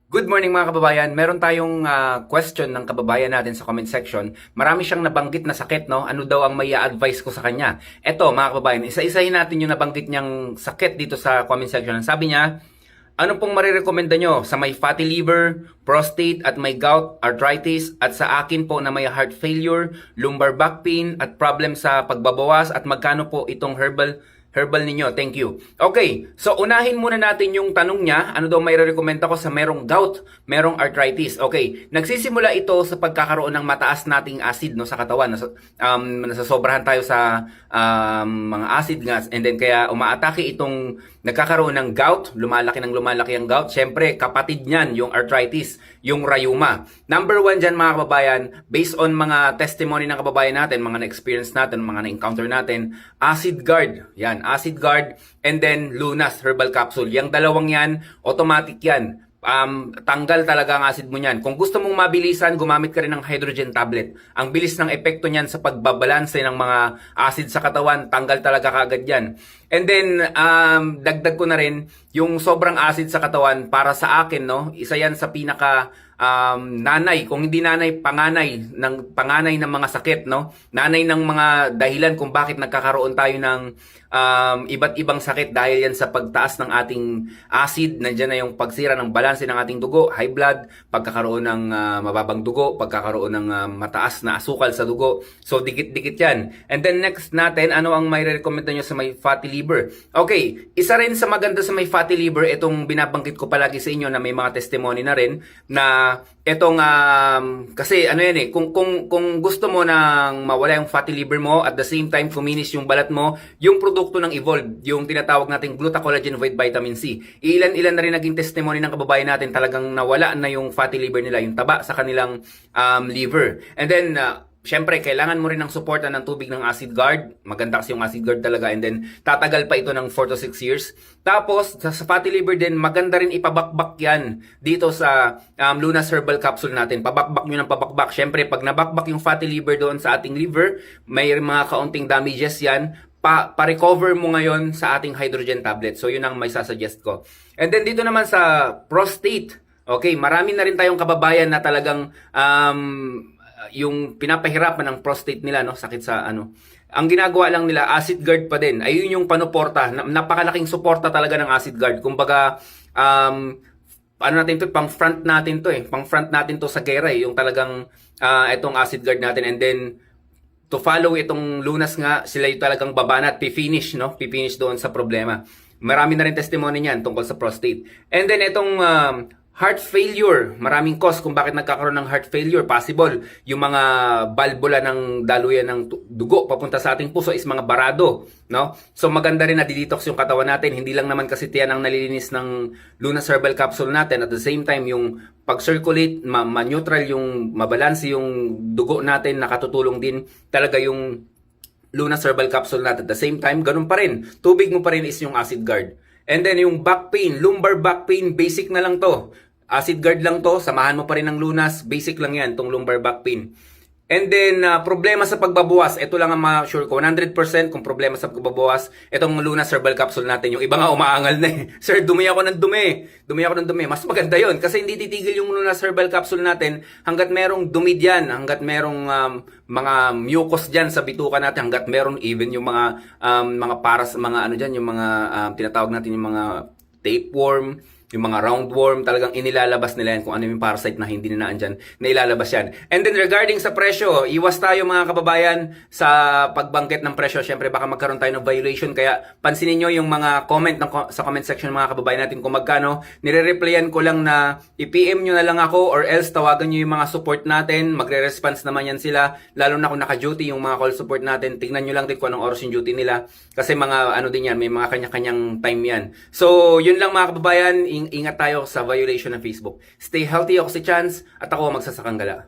Good morning mga kababayan. Meron tayong question ng kababayan natin sa comment section. Marami siyang nabanggit na sakit, no? Ano daw ang may advice ko sa kanya? Eto mga kababayan, isa-isahin natin yung nabanggit niyang sakit dito sa comment section. Sabi niya, ano pong marirekomenda nyo sa may fatty liver, prostate at may gout, arthritis at sa akin po na may heart failure, lumbar back pain at problem sa pagbabawas at magkano po itong herbal ninyo? Thank you. Okay, so unahin muna natin yung tanong niya, ano daw may rekomenda ko sa merong gout, merong arthritis. Okay, nagsisimula ito sa pagkakaroon ng mataas nating acid no sa katawan. Nasasobrahan tayo sa mga acid gas and then kaya umaatake itong nagkakaroon ng gout, lumalaki ang gout. Siyempre, kapatid niyan yung arthritis, yung rheuma. Number one dyan mga kababayan, based on mga testimony ng kababayan natin, mga na-experience natin, mga na-encounter natin, Acid Guard. Yan, Acid Guard and then Lunas Herbal Capsule. Yung dalawang yan, automatic yan. Tanggal talaga ang acid mo niyan. Kung gusto mong mabilisan, gumamit ka rin ng hydrogen tablet. Ang bilis ng epekto niyan sa pagbabalanse ng mga acid sa katawan, tanggal talaga kagad yan. And then, dagdag ko na rin, yung sobrang acid sa katawan, para sa akin, no, isa yan sa pinaka nanay, kung hindi nanay, panganay ng mga sakit, no? Nanay ng mga dahilan kung bakit nagkakaroon tayo ng iba't ibang sakit dahil yan sa pagtaas ng ating acid. Nandiyan na yung pagsira ng balanse ng ating dugo, high blood, pagkakaroon ng mababang dugo, pagkakaroon ng mataas na asukal sa dugo. So dikit-dikit yan. And then next natin, ano ang may rekomenda nyo sa may fatty liver? Okay, isa rin sa maganda sa may fatty liver, itong binabanggit ko palagi sa inyo na may mga testimony na rin na etong kasi ano yan kung gusto mo nang mawala yung fatty liver mo at the same time fuminish yung balat mo, yung produkto ng Evolve, yung tinatawag nating Gluta-Collagen with Vitamin C. Ilan na rin naging testimony ng kababayan natin, talagang nawala na yung fatty liver nila, yung taba sa kanilang liver. And then syempre, kailangan mo rin ng suporta ng tubig ng Acid Guard. Maganda kasi yung Acid Guard talaga. And then, tatagal pa ito ng 4 to 6 years. Tapos, sa fatty liver din, maganda rin ipabakbak yan dito sa Lunas Herbal Capsule natin. Pabakbak nyo ng pabakbak. Syempre, pag nabakbak yung fatty liver doon sa ating liver, may mga kaunting damages yan. Pa-recover mo ngayon sa ating hydrogen tablet. So, yun ang may sasuggest ko. And then, dito naman sa prostate. Okay, marami na rin tayong kababayan na talagang yung pinapahirapan ng prostate nila, no, sakit sa ano. Ang ginagawa lang nila, Acid Guard pa din. Ayun yung panuporta. Napakalaking suporta talaga ng Acid Guard. Kumbaga, ano natin to, pang front natin to Pang front natin to sa gera yung talagang itong Acid Guard natin. And then to follow itong Lunas nga, sila yung talagang babana at pifinish, no? Pifinish doon sa problema. Marami na rin testimony niyan tungkol sa prostate. And then itong heart failure, maraming cause kung bakit nagkakaroon ng heart failure. Possible, yung mga valvula ng daluyan ng dugo papunta sa ating puso is mga barado, no? So maganda rin na detox yung katawan natin. Hindi lang naman kasi tiyan ang nalilinis ng Lunas Herbal Capsule natin. At the same time, yung pag-circulate, ma-neutral yung, mabalanse yung dugo natin, nakatutulong din talaga yung Lunas Herbal Capsule natin. At the same time, ganun pa rin. Tubig mo pa rin is yung Acid Guard. And then yung back pain, lumbar back pain, basic na lang to. Acid Guard lang to, samahan mo pa rin ng Lunas, basic lang yan, tong lumbar back pain. And then, problema sa pagbabawas, ito lang ang ma-sure ko, 100% kung problema sa pagbabawas, itong Lunas Herbal Capsule natin, yung iba nga umaangal na Sir, dumi ako ng dumi. Mas maganda yon kasi hindi titigil yung Lunas Herbal Capsule natin hanggat merong dumi dyan, hanggat merong mga mucus dyan sa bituka natin, hanggat meron even yung mga paras, mga ano dyan, yung mga tinatawag natin yung mga tapeworm, yung mga roundworm, talagang inilalabas nila yan kung ano yung parasite na hindi na naandyan, na ilalabas yan. And then regarding sa presyo, iwas tayo mga kababayan sa pagbangkit ng presyo. Syempre baka magkaroon tayo ng violation, kaya pansinin nyo yung mga comment sa comment section ng mga kababayan natin kung magkano. Nire-replyan ko lang na i-PM nyo na lang ako or else tawagan nyo yung mga support natin. Magre-response naman yan sila, lalo na kung naka-duty yung mga call support natin. Tingnan nyo lang din kung anong oras yung duty nila kasi mga ano din yan, may mga kanya-kanyang time yan. So yun lang mga kababayan, ingat tayo sa violation ng Facebook. Stay healthy, ako si Chance at ako magsasakang gala.